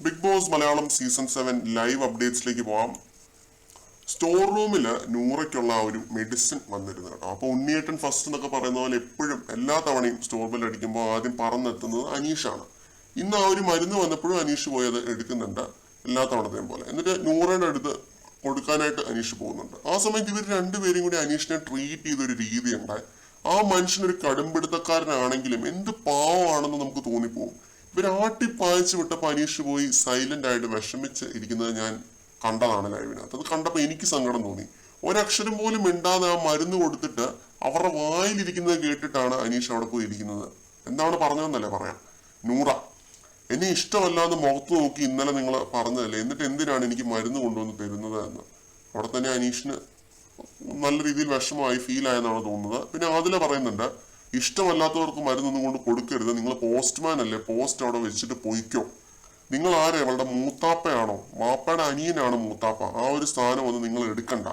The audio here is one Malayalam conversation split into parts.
Big Boss Malayalam season 7 live അപ്ഡേറ്റ്സിലേക്ക് പോവാം. സ്റ്റോർ റൂമിൽ നൂറയ്ക്കുള്ള ആ ഒരു മെഡിസിൻ വന്നിരുന്നു കേട്ടോ. അപ്പോൾ ഉണ്ണിയേട്ടൻ ഫസ്റ്റ് എന്നൊക്കെ പറയുന്ന പോലെ എപ്പോഴും എല്ലാ തവണയും സ്റ്റോർ ബെൽ അടിക്കുമ്പോൾ ആദ്യം പറന്നെത്തുന്നത് അനീഷാണ്. ഇന്ന് ആ ഒരു മരുന്ന് വന്നപ്പോഴും അനീഷ് പോയി അത് എടുക്കുന്നുണ്ട് എല്ലാ തവണത്തെയും പോലെ. എന്നിട്ട് നൂറയുടെ അടുത്ത് കൊടുക്കാനായിട്ട് അനീഷ് പോകുന്നുണ്ട്. ആ സമയത്ത് ഇവർ രണ്ടുപേരും കൂടി അനീഷിനെ ട്രീറ്റ് ചെയ്തൊരു രീതി ഉണ്ടായി. ആ മനുഷ്യനൊരു കടുംപിടുത്തക്കാരനാണെങ്കിലും എന്ത് പാവമാണെന്ന് നമുക്ക് തോന്നിപ്പോവും. ഇവരാട്ടിപ്പായച്ചു വിട്ടപ്പോൾ അനീഷ് പോയി സൈലന്റ് ആയിട്ട് വിഷമിച്ച് ഇരിക്കുന്നത് ഞാൻ കണ്ടതാണ് ലൈവിനകത്ത്. അത് കണ്ടപ്പോൾ എനിക്ക് സങ്കടം തോന്നി. ഒരക്ഷരം പോലും മിണ്ടാതെ ആ മരുന്ന് കൊടുത്തിട്ട് അവരുടെ വായിലിരിക്കുന്നത് കേട്ടിട്ടാണ് അനീഷ് അവിടെ പോയി ഇരിക്കുന്നത്. എന്താണ് പറഞ്ഞതെന്നല്ലേ പറയാം. നൂറ, എന്നെ ഇഷ്ടമല്ലാന്ന് മുഖത്ത് നോക്കി ഇന്നലെ നിങ്ങൾ പറഞ്ഞതല്ലേ, എന്നിട്ട് എന്തിനാണ് എനിക്ക് മരുന്ന് കൊണ്ടുവന്ന് തരുന്നത് എന്ന്. അവിടെ തന്നെ അനീഷിന് നല്ല രീതിയിൽ വിഷമമായി ഫീൽ ആയെന്നാണ് തോന്നുന്നത്. പിന്നെ അതിലെ പറയുന്നുണ്ട്, ഇഷ്ടമല്ലാത്തവർക്ക് മരുന്നൊന്നും കൊണ്ട് കൊടുക്കരുത്, നിങ്ങൾ പോസ്റ്റ്മാൻ അല്ലേ, പോസ്റ്റ് അവിടെ വെച്ചിട്ട് പൊയ്ക്കോ. നിങ്ങൾ ആരെ, അവളുടെ മൂത്താപ്പയാണോ? മാപ്പയുടെ അനിയനാണ് മൂത്താപ്പ. ആ ഒരു സ്ഥാനം ഒന്നും നിങ്ങൾ എടുക്കണ്ട.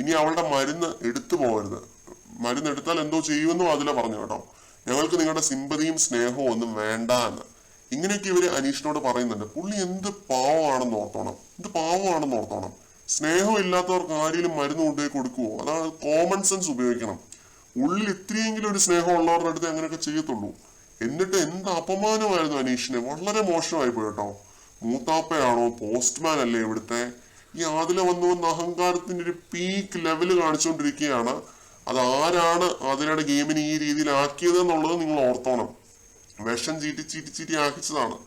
ഇനി അവളുടെ മരുന്ന് എടുത്തു പോകരുത്. മരുന്ന് എടുത്താൽ എന്തോ ചെയ്യുമെന്നും അതിലെ പറഞ്ഞു കേട്ടോ. ഞങ്ങൾക്ക് നിങ്ങളുടെ സിമ്പതിയും സ്നേഹവും ഒന്നും വേണ്ട എന്ന്. ഇങ്ങനെയൊക്കെ ഇവര് അനീഷിനോട് പറയുന്നുണ്ട്. പുള്ളി എന്ത് പാവമാണെന്ന് ഓർത്തോണം. സ്നേഹം ഇല്ലാത്തവർക്ക് ആരെങ്കിലും മരുന്ന് കൊണ്ടുപോയി കൊടുക്കുവോ? അതാണ് കോമൺ സെൻസ് ഉപയോഗിക്കണം. ഉള്ളിൽ ഇത്രയെങ്കിലും ഒരു സ്നേഹം ഉള്ളവരുടെ അടുത്ത് അങ്ങനെയൊക്കെ ചെയ്യത്തുള്ളൂ. എന്നിട്ട് എന്ത് അപമാനമായിരുന്നു അനീഷിന്. വളരെ മോശമായി പോയി കേട്ടോ. മൂത്താപ്പയാണോ, പോസ്റ്റ്മാൻ അല്ലേ ഇവിടുത്തെ. ഈ ആദില വന്ന അഹങ്കാരത്തിന്റെ ഒരു പീക്ക് ലെവല് കാണിച്ചുകൊണ്ടിരിക്കുകയാണ്. അത് ആരാണ് ആദിലയുടെ ഗെയിമിന് ഈ രീതിയിൽ ആക്കിയത് എന്നുള്ളത് നിങ്ങൾ ഓർത്തോണം. വിഷം ചീറ്റി ആക്കിച്ചതാണ്.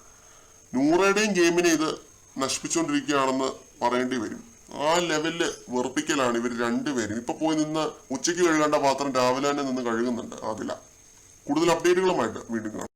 നൂറയുടെയും ഗെയിമിനെ ഇത് നശിപ്പിച്ചുകൊണ്ടിരിക്കുകയാണെന്ന് പറയേണ്ടി വരും. ആ ലെവലില് വെറുപ്പിക്കലാണ് ഇവർ രണ്ടുപേരും. ഇപ്പൊ പോയി നിന്ന് ഉച്ചയ്ക്ക് കഴുകേണ്ട പാത്രം രാവിലെ തന്നെ നിന്ന് കഴുകുന്നുണ്ട് ആദില. കൂടുതൽ അപ്ഡേറ്റുകളുമായിട്ട് വീണ്ടും കാണാം.